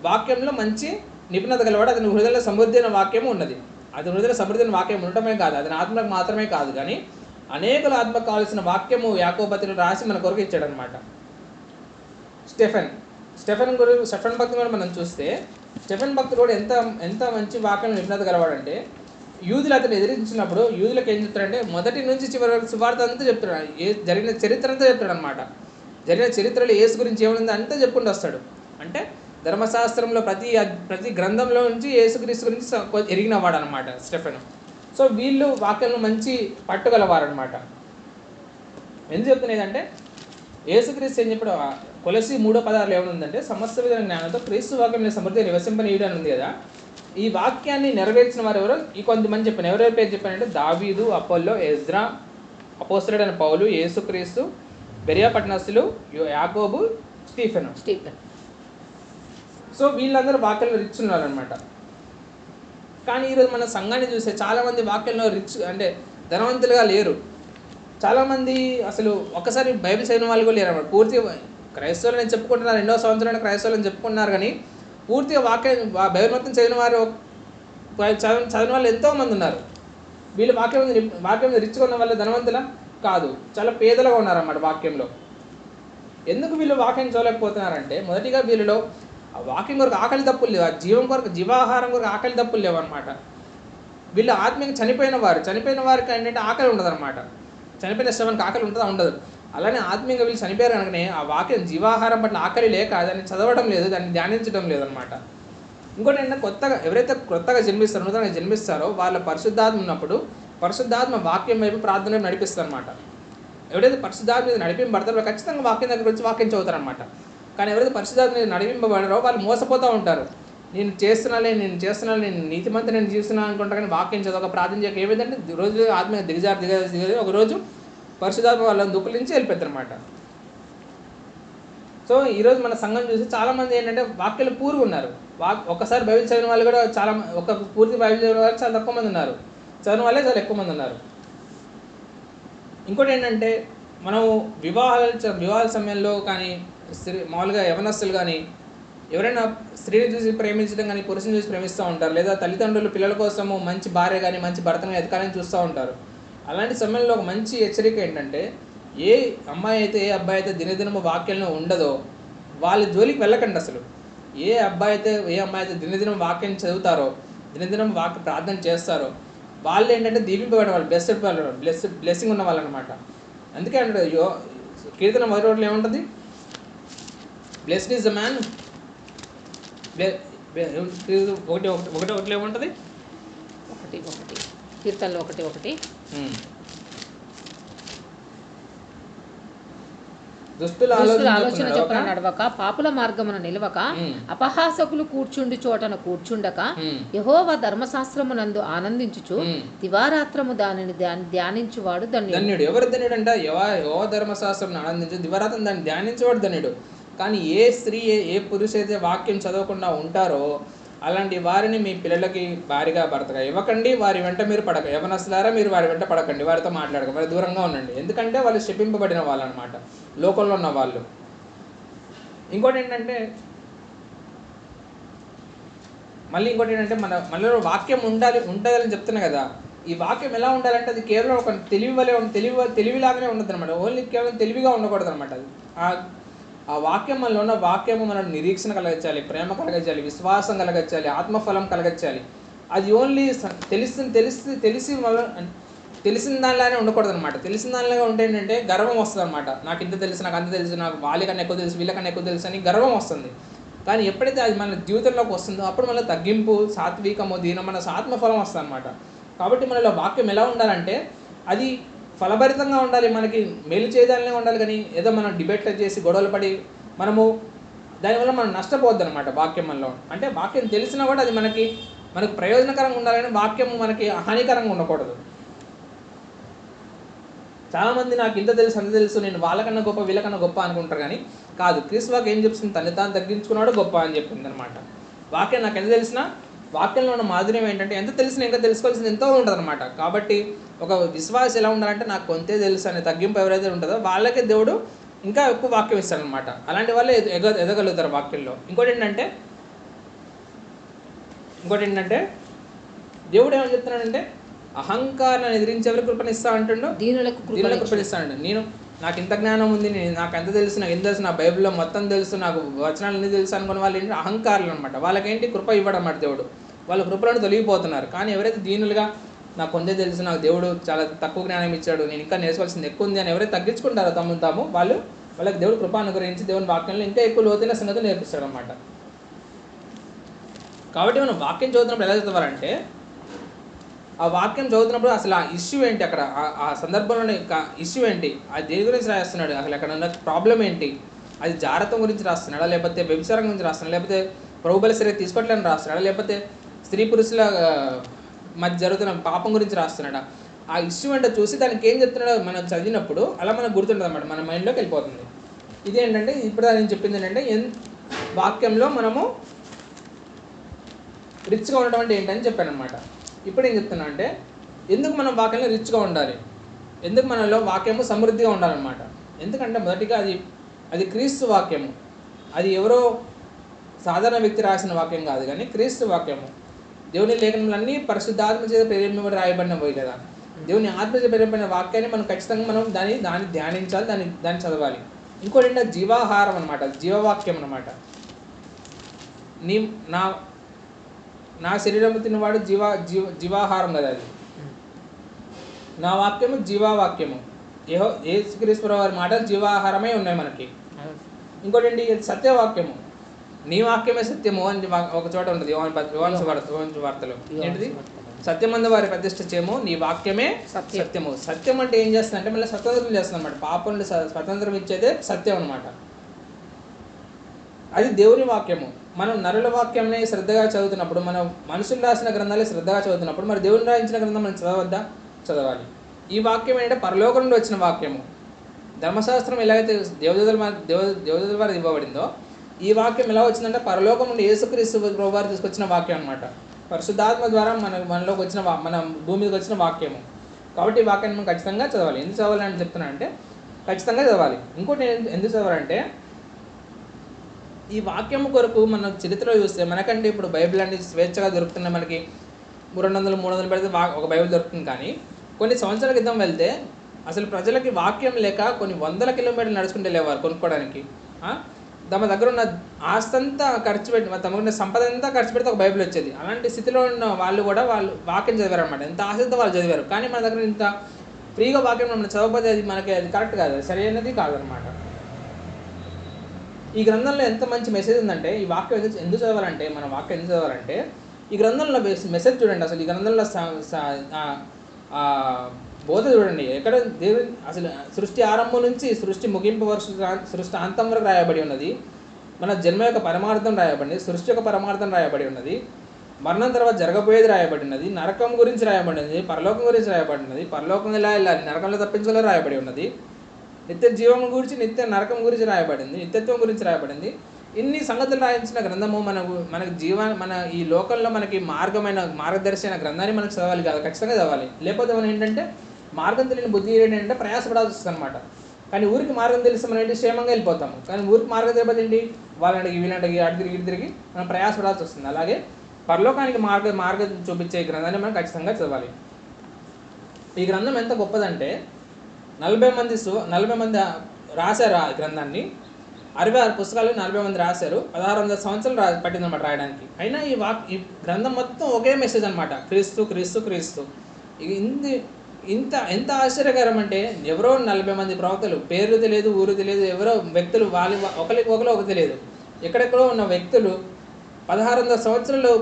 వాక్యంలో మంచి నిపుణత గలవాడు. అతని హృదయంలో సమృద్ధి అయిన వాక్యము ఉన్నది. అతని హృదయంలో సమృద్ధి అయిన వాక్యం ఉండటమే కాదు, అతని ఆత్మకు మాత్రమే కాదు కానీ అనేకుల ఆత్మకు కావాల్సిన వాక్యము యాకోబు పత్రికలో రాసి మన కొరకు ఇచ్చాడు అనమాట. స్టెఫెన్ భక్తుడు కూడా మనం చూస్తే, స్టెఫెన్ భక్తుడు కూడా ఎంత మంచి వాక్యం నిపుణత గలవాడంటే, యూదులు అతను ఎదిరించినప్పుడు యూదులకు ఏం చెప్తాడంటే మొదటి నుంచి చివరి వరకు సువార్త అంతా చెప్తాడు. జరిగిన చరిత్ర అంతా చెప్తాడు అనమాట. జరిగిన చరిత్రలో యేసు గురించి ఏముంది అంతా చెప్పుకుంటూ వస్తాడు. అంటే ధర్మశాస్త్రంలో ప్రతి గ్రంథంలో నుంచి యేసుక్రీస్తు గురించి ఎరిగినవాడు అనమాట స్టెఫెన్. సో వీళ్ళు వాక్యంలో మంచి పట్టుగలవారనమాట. ఎందుకు చెప్తున్నదంటే యేసుక్రీస్తు ఏం చెప్పాడు, కొలసి 3:16 ఏమనుందంటే, సమస్త విధమైన జ్ఞానంతో క్రీస్తు వాక్యం నివసింపని నివసింపనీయుడు అని ఉంది కదా. ఈ వాక్యాన్ని నెరవేర్చిన వారు ఎవరో ఈ కొంతమంది చెప్పాను. ఎవరెవరి పేరు చెప్పానంటే దావీదు, అపోల్లో, ఎజ్రా, అపోస్తలుడైన పౌలు, యేసుక్రీస్తు, బెరియా పట్టణస్థులు, యాకోబు, స్టీఫెన్. సో వీళ్ళందరూ వాక్యంలో రిచ్ ఉన్నారనమాట. కానీ ఈరోజు మన సంఘాన్ని చూస్తే చాలామంది వాక్యంలో రిచ్ అంటే ధనవంతులుగా లేరు. చాలామంది అసలు ఒక్కసారి బైబిల్ చదివిన వాళ్ళు కూడా లేరు అన్నమాట. పూర్తిగా క్రైస్తవులు నేను చెప్పుకుంటున్నారు, 2వ సంవత్సరాన్ని క్రైస్తవులు అని చెప్పుకున్నారు, కానీ పూర్తిగా బైబిల్ మొత్తం చదివిన వారు చదివిన వాళ్ళు ఎంతోమంది ఉన్నారు. వీళ్ళు వాక్యం రిచ్గా ఉన్న వాళ్ళు ధనవంతులా కాదు, చాలా పేదలుగా ఉన్నారన్నమాట వాక్యంలో. ఎందుకు వీళ్ళు వాక్యం చదవలేకపోతున్నారంటే, మొదటిగా వీళ్ళలో ఆ వాక్యం కొరకు ఆకలి దప్పులు లేవు, ఆ జీవాహారం కొరకు ఆకలి దప్పులు లేవు అనమాట. వీళ్ళు ఆత్మీయంగా చనిపోయిన వారికి ఏంటంటే ఆకలి ఉండదు అనమాట. చనిపోయిన శవానికి ఆకలి ఉంటుందా? ఉండదు. అలానే ఆత్మీయంగా వీళ్ళు చనిపోయారు కనుకనే ఆ వాక్యం జీవాహారం పట్ల ఆకలి లేక దాన్ని చదవడం లేదు, దాన్ని ధ్యానించడం లేదనమాట. ఇంకోటి ఏంటంటే ఎవరైతే కొత్తగా జన్మిస్తారో, నూతనంగా జన్మిస్తారో వాళ్ళ పరిశుద్ధాత్మ ఉన్నప్పుడు పరిశుద్ధాత్మ వాక్యం వైపు ప్రార్థన వైపు నడిపిస్తారు అనమాట. ఎవరైతే పరిశుద్ధాత్మ మీద నడిపింపబడతారో ఖచ్చితంగా వాక్యం దగ్గర వచ్చి వాక్యం చదువుతారనమాట. కానీ ఎవరైతే పరిశుద్ధాత్మ మీద నడిపింపబడారో వాళ్ళు మోసపోతూ ఉంటారు. నేను చేస్తున్నాను, నేను నీతిమంతా నేను జీవిస్తున్నాను అనుకుంటా, కానీ వాక్యం చదవక ప్రార్థన చేయక ఏమైందంటే రోజు ఆత్మ దిగజారి ఒకరోజు పరిశుద్ధాత్మ వాళ్ళని దుఃఖలించి వెళ్ళిపోతారు అనమాట. సో ఈరోజు మన సంఘం చూసి చాలామంది ఏంటంటే వాక్యాలు పూర్గా ఉన్నారు. ఒక్కసారి బైబిల్ చదివిన వాళ్ళు కూడా పూర్తి బైబిల్ చదివిన వాళ్ళు చాలా తక్కువ మంది ఉన్నారు, చదివిన వాళ్ళే చాలా ఎక్కువ మంది ఉన్నారు. ఇంకోటి ఏంటంటే మనం వివాహాల సమయంలో కానీ మామూలుగా యవనస్తులు కానీ ఎవరైనా స్త్రీని చూసి ప్రేమించడం కానీ పురుషుని చూసి ప్రేమిస్తూ ఉంటారు, లేదా తల్లిదండ్రులు పిల్లల కోసము మంచి భార్య కానీ మంచి భర్తను ఎదకాలని చూస్తూ ఉంటారు. అలాంటి సమయంలో ఒక మంచి హెచ్చరిక ఏంటంటే, ఏ అమ్మాయి అయితే ఏ అబ్బాయి అయితే దినదినము వాక్యంలో ఉండదో వాళ్ళ జోలికి వెళ్ళకండి. అసలు ఏ అమ్మాయి అయితే దినదినం వాక్యం చదువుతారో, దినదినం వాక్య ప్రార్థన చేస్తారో వాళ్ళు ఏంటంటే దీవింపబడిన వాళ్ళు, బ్లెస్సింగ్ ఉన్న వాళ్ళు అనమాట. అందుకే అంటే కీర్తన 1 ఏముంటుంది, బ్లెస్డ్ ఈజ్ ద మ్యాన్, 1 ఏముంటుంది, కీర్తనలో 1:1 దుష్టుల ఆలోచన చొప్పున నడవక, పాపుల మార్గమున నిలవక, అపహాసకులు కూర్చుండి చోటన కూర్చుండక, యెహోవా ధర్మశాస్త్రమునందు ఆనందించుచు దివారాత్రము దానిని ధ్యానించువాడు ధన్యుడు. ఎవరు ధన్యుడు అంటే యెహోవా ధర్మశాస్త్రం ఆనందించు దివారాత్రం దాన్ని ధ్యానించేవాడు ధన్యుడు. కానీ ఏ స్త్రీ ఏ పురుషు అయితే వాక్యం చదవకుండా ఉంటారో అలాంటి వారిని మీ పిల్లలకి భారీగా భర్తగా ఇవ్వకండి, వారి వెంట మీరు పడక. యవనస్తులారా మీరు వారి వెంట పడకండి, వారితో మాట్లాడకండి, వారి దూరంగా ఉండండి. ఎందుకంటే వాళ్ళు శపింపబడిన వాళ్ళు అనమాట, లోకంలో ఉన్న వాళ్ళు. ఇంకోటి ఏంటంటే మనలో వాక్యం ఉంటుందని చెప్తున్నా కదా. ఈ వాక్యం ఎలా ఉండాలంటే అది కేవలం ఒక తెలివిలాగానే ఉండదు అనమాట. ఓన్లీ కేవలం తెలివిగా ఉండకూడదు అనమాట. అది ఆ వాక్యం మనలో ఉన్న వాక్యము మనం నిరీక్షణ కలిగించాలి, ప్రేమ కలిగించాలి, విశ్వాసం కలిగించాలి, ఆత్మఫలం కలిగించాలి. అది ఓన్లీ తెలిసిన దానిలానే ఉండకూడదు అనమాట. తెలిసిన దానిలాగా ఉంటే ఏంటంటే గర్వం వస్తుంది అనమాట. నాకు ఇంత తెలుసు, నాకు అంత తెలుసు, నాకు వాళ్ళకన్నా ఎక్కువ తెలుసు, వీళ్ళకన్నా ఎక్కువ తెలుసు అని గర్వం వస్తుంది. కానీ ఎప్పుడైతే అది మన జీవితంలోకి వస్తుందో అప్పుడు మనలో తగ్గింపు, సాత్వికము, దీనం, మన ఆత్మఫలం వస్తుంది అనమాట. కాబట్టి మనలో వాక్యం ఎలా ఉండాలంటే అది ఫలభరితంగా ఉండాలి, మనకి మేలు చేయడాలనే ఉండాలి. కానీ ఏదో మనం డిబేట్లు చేసి గొడవలు పడి మనము దానివల్ల మనం నష్టపోవద్దు అనమాట. వాక్యం మనలో అంటే వాక్యం తెలిసినా కూడా అది మనకు ప్రయోజనకరంగా ఉండాలి, కానీ వాక్యం మనకి హానికరంగా ఉండకూడదు. చాలామంది నాకు ఇంత తెలుసు అంత తెలుసు, నేను వాళ్ళకన్నా గొప్ప వీళ్ళకన్నా గొప్ప అనుకుంటారు. కానీ కాదు, క్రీస్తు వాక్యం ఏం చెప్తుంది? తను తాను తగ్గించుకున్నాడు గొప్ప అని చెప్పింది అనమాట. వాక్యం నాకు ఎంత తెలిసినా వాక్యంలో ఉన్న మాధుర్యం ఏంటంటే ఎంత తెలిసినా ఇంకా తెలుసుకోవాల్సింది ఎంతో ఉంటుంది అనమాట. కాబట్టి ఒక విశ్వాసం ఎలా ఉండాలంటే నాకు కొంతే తెలుసు అనే తగ్గింపు ఎవరైతే ఉంటుందో వాళ్ళకే దేవుడు ఇంకా ఎక్కువ వాక్యం ఇస్తాడనమాట. అలాంటి వాళ్ళే ఎదగలుగుతారు వాక్యంలో. ఇంకోటి ఏంటంటే దేవుడు ఏమని చెప్తున్నాడంటే అహంకారాన్ని ఎదిరించేవారికి కృపనిస్తా అంటుండో, దీనులకు కృపనిస్తా అంటాడు. నాకు ఇంత జ్ఞానం ఉంది, నాకు ఎంత తెలుసు, నాకు ఎంత తెలుసు, నా బైబిల్లో మొత్తం తెలుసు, నాకు వచనాలు ఎన్ని తెలుసు అనుకున్న వాళ్ళు ఏంటంటే అహంకారులు అనమాట. వాళ్ళకేంటి కృప ఇవ్వడం అన్నమాట దేవుడు. వాళ్ళ కృపలను తొలగిపోతున్నారు. కానీ ఎవరైతే దీనులుగా నాకు కొందే తెలుసు, నాకు దేవుడు చాలా తక్కువ జ్ఞానం ఇచ్చాడు, నేను ఇంకా నేర్చుకోవాల్సింది ఎక్కువ ఉంది అని ఎవరైతే తగ్గించుకుంటారో తమను వాళ్ళకి దేవుడు కృప అనుగ్రహించి దేవుని వాక్యంలో ఇంకా ఎక్కువ లోతైన సంగతులు నేర్పిస్తాడు అనమాట. కాబట్టి మనం వాక్యం చదువుతున్నప్పుడు ఎలా చదవాలంటే ఆ వాక్యం చదువుతున్నప్పుడు అసలు ఆ ఇష్యూ ఏంటి, అక్కడ ఆ సందర్భంలోనే ఇష్యూ ఏంటి, అది దేని గురించి రాస్తున్నాడు, అసలు అక్కడ ఉన్న ప్రాబ్లం ఏంటి, అది జాగ్రత్త గురించి రాస్తున్నాడా, లేకపోతే వ్యభిచారం గురించి రాస్తున్నాడా, లేకపోతే ప్రభుబలి సరే తీసుకోవట్లేని రాస్తున్నాడా, లేకపోతే స్త్రీ పురుషుల మధ్య జరుగుతున్న పాపం గురించి రాస్తున్నాడా, ఆ ఇష్యూ అంటే చూసి దానికి ఏం చెప్తున్నాడో మనం చదివినప్పుడు అలా మనకు గుర్తుంటుంది అన్నమాట, మన మైండ్లోకి వెళ్ళిపోతుంది. ఇదేంటంటే ఇప్పుడు నేను చెప్పింది ఏంటంటే వాక్యంలో మనము రిచ్గా ఉండటం అంటే ఏంటని చెప్పాను అనమాట. ఇప్పుడు ఏం చెప్తున్నా అంటే ఎందుకు మనం వాక్యంలో రిచ్గా ఉండాలి, ఎందుకు మనలో వాక్యము సమృద్ధిగా ఉండాలన్నమాట. ఎందుకంటే మొదటిగా అది క్రీస్తు వాక్యము, అది ఎవరో సాధారణ వ్యక్తి రాసిన వాక్యం కాదు, కానీ క్రీస్తు వాక్యము. దేవుని లేఖనములన్నీ పరిశుద్ధాత్మ చేత ప్రేరేపించబడి రాయబడినవి కదా. దేవుని ఆత్మ చేత ప్రేరేపడిన వాక్యాన్ని మనం ఖచ్చితంగా మనం దాన్ని ధ్యానించాలి, దాన్ని చదవాలి. ఇంకోటి ఏంటంటే జీవాహారం అనమాట, జీవవాక్యం అనమాట. నా శరీరము తిన్నవాడు జీవాహారం కదా, అది నా వాక్యము జీవావాక్యము. యేసుక్రీస్తు వారి మాట జీవాహారమే ఉన్నాయి మనకి. ఇంకోటి ఏంటి, సత్యవాక్యము, నీ వాక్యమే సత్యము అని ఒక చోట ఉంటుంది యోహాను వార్తలో. ఏంటిది? సత్యమందు వారి ప్రతిష్ఠ చేయము, నీ వాక్యమే సత్యము. సత్యం అంటే ఏం చేస్తుందంటే మళ్ళీ స్వతంత్రం చేస్తుంది అనమాట. పాపం నుండి స్వతంత్రం ఇచ్చేదే సత్యం అనమాట. అది దేవుని వాక్యము. మనం నరుల వాక్యంని శ్రద్ధగా చదువుతున్నప్పుడు, మనం మనుషులు రాసిన గ్రంథాలే శ్రద్ధగా చదువుతున్నప్పుడు మరి దేవుని రాయించిన గ్రంథం మనం చదవాలి. ఈ వాక్యం ఏంటంటే పరలోకం నుండి వచ్చిన వాక్యము. ధర్మశాస్త్రం ఎలాగైతే దేవదూతల వారు ఇవ్వబడిందో, ఈ వాక్యం ఎలా వచ్చిందంటే పరలోకం నుండి యేసుక్రీస్తు ప్రభువారు తీసుకొచ్చిన వాక్యం అనమాట. పరిశుద్ధాత్మ ద్వారా మనలోకి వచ్చిన మన భూమి మీదకి వచ్చిన వాక్యము. కాబట్టి ఈ వాక్యాన్ని మనం ఖచ్చితంగా చదవాలి. ఎందుకు చదవాలని చెప్తున్నా అంటే ఖచ్చితంగా చదవాలి. ఇంకోటి ఎందుకు చదవాలంటే ఈ వాక్యం కొరకు మన చరిత్రలో చూస్తే మనకంటే ఇప్పుడు బైబిల్ అనేది స్వేచ్ఛగా దొరుకుతున్న మనకి 200-300 పెడితే ఒక బైబిల్ దొరుకుతుంది. కానీ కొన్ని సంవత్సరాల క్రితం వెళ్తే అసలు ప్రజలకి వాక్యం లేక కొన్ని 100 కిలోమీటర్లు నడుచుకుంటే లేవారు కొనుక్కోవడానికి. తమ దగ్గర ఉన్న ఆస్తంతా ఖర్చు పెట్టి, తమ ఉన్న సంపద అంతా ఖర్చు పెడితే ఒక బైబిల్ వచ్చేది. అలాంటి స్థితిలో ఉన్న వాళ్ళు వాక్యం చదివారు అనమాట. ఎంత ఆసక్తితో వాళ్ళు చదివారు. కానీ మన దగ్గర ఇంత ఫ్రీగా వాక్యం మనం చదవకపోతే అది మనకి అది కరెక్ట్ కాదు, సరైనది కాదనమాట. ఈ గ్రంథంలో ఎంత మంచి మెసేజ్ ఉందంటే ఈ వాక్యం ఎందుకు చదవాలంటే మన వాక్యం ఎందుకు చదవాలంటే ఈ గ్రంథంలో మెసేజ్ చూడండి. అసలు ఈ గ్రంథంలో బోధ చూడండి. ఎక్కడ దేవుని అసలు సృష్టి ఆరంభం నుంచి సృష్టి ముగింపు వరకు, సృష్టి అంతం వరకు రాయబడి ఉన్నది. మన జన్మ యొక్క పరమార్థం రాయబడింది, సృష్టి యొక్క పరమార్థం రాయబడి ఉన్నది, మరణం తర్వాత జరగబోయేది రాయబడినది, నరకం గురించి రాయబడినది, పరలోకం గురించి రాయబడినది, పరలోకం ఎలా వెళ్ళాలి, నరకంలో తప్పించుకోలే రాయబడి ఉన్నది, నిత్య జీవం గురించి, నిత్య నరకం గురించి రాయబడింది, నిత్యత్వం గురించి రాయబడింది. ఇన్ని సంగతులు రాయించిన గ్రంథము మనకి మన ఈ లోకంలో మనకి మార్గదర్శి అయిన గ్రంథాన్ని మనకు చదవాలి కాదు, ఖచ్చితంగా చదవాలి. లేకపోతే మనం ఏంటంటే మార్గం తెలియని బుద్ధి ఏంటంటే ప్రయాసపడాల్సి వస్తుంది అనమాట. కానీ ఊరికి మార్గం తెలిసి మనం ఏంటి క్షేమంగా వెళ్ళిపోతాము. కానీ ఊరికి మార్గం తెలియదు ఏంటి, వాళ్ళని వీళ్ళంటికి అటు తిరిగి మనం ప్రయాసపడాల్సి వస్తుంది. అలాగే పరలోకానికి మార్గం చూపించే గ్రంథాన్ని మనం ఖచ్చితంగా చదవాలి. ఈ గ్రంథం ఎంత గొప్పదంటే 40 మంది రాశారు ఆ గ్రంథాన్ని. 66 పుస్తకాలు 40 మంది రాశారు. 1600 సంవత్సరాలు పట్టిందన్నమాట రాయడానికి. అయినా ఈ గ్రంథం మొత్తం ఒకే మెసేజ్ అనమాట, క్రీస్తు క్రీస్తు క్రీస్తు. ఎంత ఆశ్చర్యకరం అంటే ఎవరో 40 మంది ప్రవక్తలు, పేర్లు తెలియదు, ఊరు తెలియదు, ఎవరో వ్యక్తులు ఒకరికి తెలియదు. ఎక్కడెక్కడో ఉన్న వ్యక్తులు 1600 సంవత్సరాలు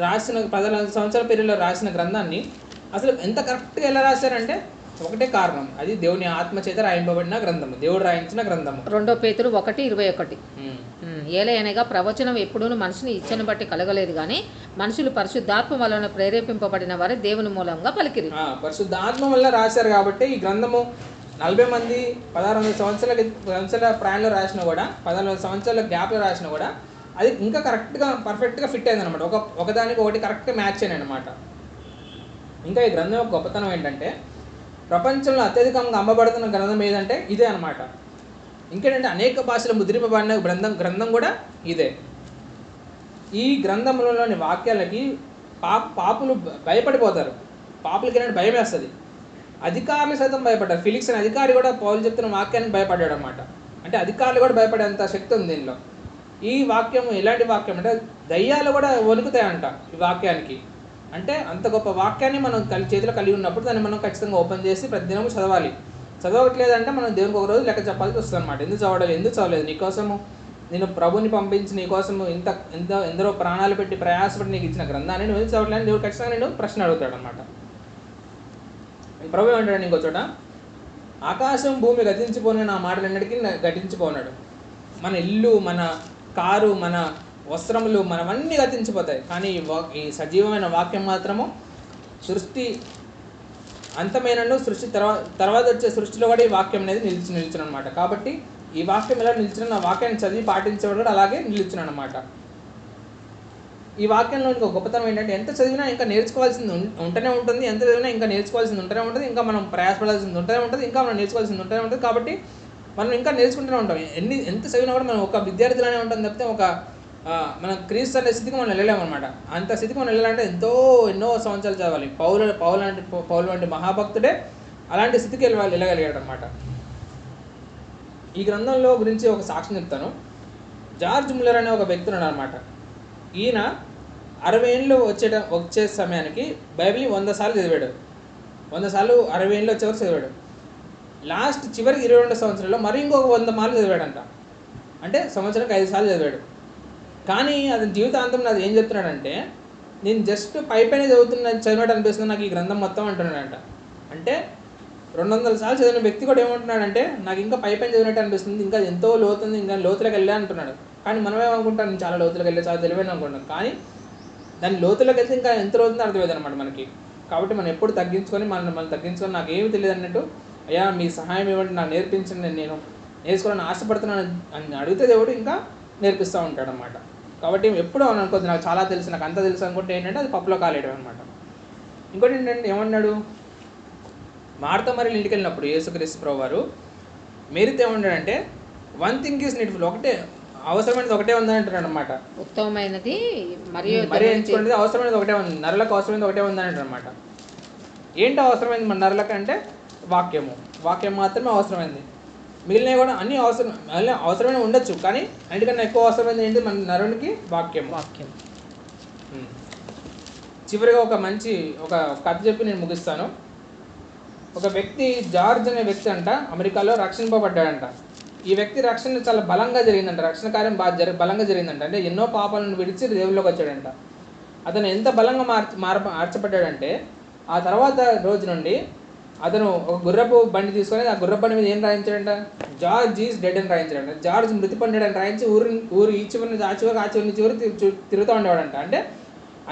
రాసిన 1600 సంవత్సరాల పీరియడ్లో రాసిన గ్రంథాన్ని అసలు ఎంత కరెక్ట్గా ఎలా రాశారంటే ఒకటే కారణం, అది దేవుని ఆత్మ చేత రాయింపబడిన గ్రంథము, దేవుడు రాయించిన గ్రంథము. 2 పేతురు 1:21. ఏలయనగా ప్రవచనం ఎప్పుడూ మనిషిని ఇచ్చను బట్టి కలగలేదు కానీ మనుషులు పరిశుద్ధాత్మ వలన ప్రేరేపింపబడిన వారే దేవుని మూలంగా పలికిరి. పరిశుద్ధాత్మ వల్ల రాశారు కాబట్టి ఈ గ్రంథము 40 మంది 1600 సంవత్సరాల ప్రాయంలో రాసినా కూడా, 14 సంవత్సరాల గ్యాప్లో రాసినా కూడా అది ఇంకా కరెక్ట్గా పర్ఫెక్ట్గా ఫిట్ అయింది అనమాట. ఒకదానికి ఒకటి కరెక్ట్గా మ్యాచ్ అయ్యాయి అనమాట. ఇంకా ఈ గ్రంథం యొక్క గొప్పతనం ఏంటంటే ప్రపంచంలో అత్యధికంగా అమ్మబడుతున్న గ్రంథం ఏదంటే ఇదే అనమాట. ఇంకేంటంటే అనేక భాషలు ముద్రింపబడిన గ్రంథం కూడా ఇదే. ఈ గ్రంథంలోని వాక్యాలకి పాపులు భయపడిపోతారు. పాపులకి ఏంటంటే భయం వేస్తుంది. అధికారులు సైతం భయపడ్డారు. ఫిలిక్స్ అనే అధికారి కూడా పౌలు చెప్తున్న వాక్యానికి భయపడ్డాడు అనమాట. అంటే అధికారులు కూడా భయపడేంత శక్తి ఉంది దీనిలో. ఈ వాక్యం ఎలాంటి వాక్యం అంటే దయ్యాలు కూడా వణుకుతాయంట ఈ వాక్యానికి. అంటే అంత గొప్ప వాక్యాన్ని మనం చేతిలో కలిగి ఉన్నప్పుడు దాన్ని మనం ఖచ్చితంగా ఓపెన్ చేసి ప్రతిదినము చదవాలి. చదవట్లేదంటే మనం దేవునికి ఒక రోజు లెక్క చెప్పాల్సి వస్తుంది అనమాట. ఎందుకు చదవలేదు? నీకోసము నేను ప్రభుని పంపించి నీకోసము ఎందరో ప్రాణాలు పెట్టి ప్రయాసపడి నీకు ఇచ్చిన గ్రంథాన్ని నువ్వు ఎందుకు చదవట్లేదు? దేవుడు ఖచ్చితంగా నేను ప్రశ్న అడుగుతాడు అనమాట. ప్రభు ఏమంటాడు ఇంకో చోట, ఆకాశం భూమి గతించిపోయిన నా మాటలన్నిటికీ గతించిపోన్నాడు. మన ఇల్లు, మన కారు, మన వస్త్రములు, మనవన్నీ గతించిపోతాయి. కానీ ఈ సజీవమైన వాక్యం మాత్రము సృష్టి అంతమైనను సృష్టి తర్వాత వచ్చే సృష్టిలో కూడా ఈ వాక్యం అనేది నిలిచిన అనమాట. కాబట్టి ఈ వాక్యం ఎలా నిలిచిన, నా వాక్యాన్ని చదివి పాటించేవాడు కూడా అలాగే నిలిచిన అనమాట. ఈ వాక్యంలో ఇంకో గొప్పతనం ఏంటంటే ఎంత చదివినా ఇంకా నేర్చుకోవాల్సింది ఉంటూనే ఉంటుంది. ఎంత చదివినా ఇంకా నేర్చుకోవాల్సింది ఉంటూనే ఉంటుంది. ఇంకా మనం ప్రయాసపడాల్సింది ఉంటూనే ఉంటుంది. ఇంకా మనం నేర్చుకోవాల్సింది ఉంటూనే ఉంటుంది. కాబట్టి మనం ఇంకా నేర్చుకుంటూనే ఉంటాం. ఎంత చదివినా కూడా మనం ఒక విద్యార్థిలానే ఉంటుంది తప్పితే మనం క్రీస్తు అనే స్థితికి మనం వెళ్ళలేము అనమాట. అంత స్థితికి మనం వెళ్ళాలంటే ఎన్నో సంవత్సరాలు చదవాలి. పౌలు వంటి మహాభక్తుడే అలాంటి స్థితికి వెళ్ళగలిగాడు అనమాట. ఈ గ్రంథంలో గురించి ఒక సాక్ష్యం చెప్తాను. జార్జ్ ముల్లర్ అనే ఒక వ్యక్తి ఉన్నాడు అనమాట. ఈయన 60 ఏళ్ళు వచ్చే సమయానికి బైబిల్ని 100 సార్లు చదివాడు. 100 సార్లు 60 ఏళ్ళు వచ్చే వరకు చదివాడు. చివరికి 22 సంవత్సరాల్లో మరి ఇంకొక 100 మార్లు చదివాడంట. అంటే సంవత్సరానికి 5 సార్లు చదివాడు. కానీ అతని జీవితాంతం నాకు ఏం చెప్తున్నాడంటే, నేను జస్ట్ పైపైన చదివినట్టు అనిపిస్తుంది నాకు ఈ గ్రంథం మొత్తం అంటున్నాడంట. అంటే 200 సార్లు చదివిన వ్యక్తి కూడా ఏమంటున్నాడంటే, నాకు ఇంకా పైపైన చదివినట్టు అనిపిస్తుంది, ఇంకా ఎంతో లోతుంది, ఇంకా లోతులోకి వెళ్ళా అంటున్నాడు. కానీ మనమేమనుకుంటాం, నేను చాలా లోతులోకి వెళ్ళే, చాలా తెలివైన అనుకుంటాం. కానీ దాని లోతులోకి వెళ్తే ఇంకా ఎంత లోతుందో అర్థమైంది అనమాట మనకి. కాబట్టి మనం ఎప్పుడు తగ్గించుకొని మనం తగ్గించుకొని నాకు ఏమి తెలియదు అన్నట్టు, అయ్యా మీ సహాయం ఇవ్వండి, నాకు నేర్పించండి, నేను నేర్చుకోవాలని ఆశపడుతున్నాను అని అడిగితే దేవుడు ఇంకా నేర్పిస్తూ ఉంటాడు అన్నమాట. కాబట్టి ఎప్పుడూ అనుకోద్దు నాకు చాలా తెలుసు, నాకు అంతా తెలుసు అనుకుంటే ఏంటంటే అది పప్పులో కాలేయడం అనమాట. ఇంకోటి ఏంటంటే ఏమన్నాడు, మార్త మరి ఇంటికి వెళ్ళినప్పుడు యేసుక్రీస్తు ప్రభువు వారు మేరీతో ఏమన్నాడంటే, 1 thing is needful, అవసరమైనది ఒకటే ఉందని అంటున్నాడు అనమాట. ఉత్తమమైనది మరి ఎంచుకునేది అవసరమైనది ఒకటే ఉంది, నరులకు అవసరమైనది ఒకటే ఉందని అంటారు అనమాట. ఏంటో అవసరమైంది మన నరులకు అంటే వాక్యం మాత్రమే అవసరమైంది. మిగిలినవి కూడా అన్నీ అవసరమైన ఉండొచ్చు, కానీ అన్నిటికన్నా ఎక్కువ అవసరమైంది ఏంటి మన నరునికి? వాక్యం. చివరిగా ఒక కథ చెప్పి నేను ముగిస్తాను. ఒక వ్యక్తి, జార్జ్ అనే వ్యక్తి అంట, అమెరికాలో రక్షింపబడ్డాడంట. ఈ వ్యక్తి రక్షణ చాలా బలంగా జరిగిందంట, రక్షణ కార్యం బలంగా జరిగిందంట. అంటే ఎన్నో పాపాలను విడిచి దేవుళ్ళలోకి వచ్చాడంట. అతను ఎంత బలంగా మార్చబడ్డాడంటే, ఆ తర్వాత రోజు నుండి అతను ఒక గుర్రపు బండి తీసుకొని ఆ గుర్రపు బండి మీద ఏం రాయించాడంట, జార్జ్ ఈజ్ డెడ్ అని రాయించాడంట. జార్జ్ మృతి పొందాడని రాయించి ఊరు ఈ చివరి నుంచి ఆ చివరి తిరుగుతూ ఉండేవాడంట. అంటే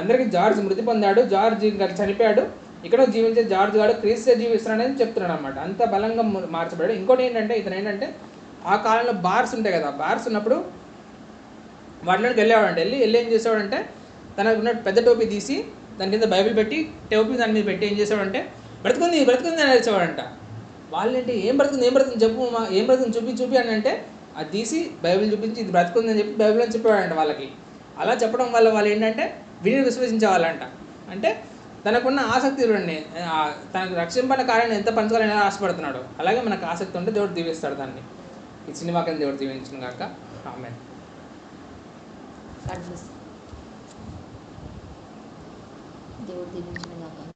అందరికీ జార్జ్ మృతి పొందాడు, జార్జ్ ఇంకా చనిపోయాడు, ఇక్కడ జీవించే జార్జ్ గారు క్రీస్తు జీవిస్తున్నాడని చెప్తున్నాడు అనమాట. అంత బలంగా మార్చబడ్డాడు. ఇంకోటి ఏంటంటే, ఇతను ఏంటంటే ఆ కాలంలో బార్స్ ఉంటాయి కదా, బార్స్ ఉన్నప్పుడు వాటిలోకి వెళ్ళేవాడంట. వెళ్ళి ఏం చేసేవాడంటే, తనకు ఉన్న పెద్ద టోపీ తీసి దాని కింద బైబిల్ పెట్టి టోపీ దాని మీద పెట్టి ఏం చేసేవాడంటే, బ్రతుకుంది అని అడిచేవాడంట. వాళ్ళంటే ఏం బ్రతుకుంది చెప్పు, ఏం బ్రతుకుంది చూపి అని అంటే, అది తీసి బైబిల్ చూపించి ఇది బ్రతుకుంది అని చెప్పి బైబిల్ అని చెప్పేవాడంట వాళ్ళకి. అలా చెప్పడం వల్ల వాళ్ళు ఏంటంటే విని విశ్వసించే వాళ్ళంట. అంటే తనకున్న ఆసక్తి చూడండి, తనకు రక్షింపన్న కార్యాన్ని ఎంత పంచుకోవాలని ఆశపడుతున్నాడు. అలాగే మనకు ఆసక్తి ఉంటే దేవుడు దీవిస్తాడు దాన్ని. ఈ సినిమాకి దేవుడు దీవించిన కాక ఆమేన్. దేవుడు దీవించిన కాక.